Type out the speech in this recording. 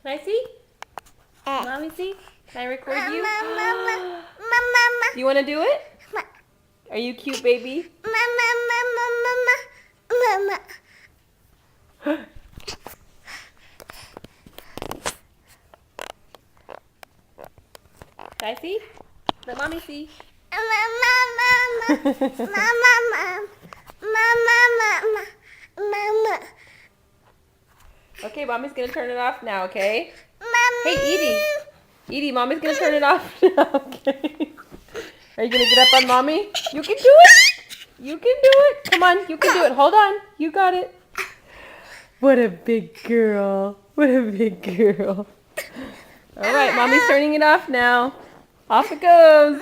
Can I see? Mommy see? Can I record you? Do you want to do it? Are you cute, baby? Can I see? Let mommy see. Okay, mommy's gonna turn it off now, okay? Hey, Edie. Edie, mommy's gonna turn it off now, okay? Are you gonna get up on mommy? You can do it! You can do it! Come on, you can do it. Hold on. You got it. What a big girl. What a big girl. Alright, mommy's turning it off now. Off it goes.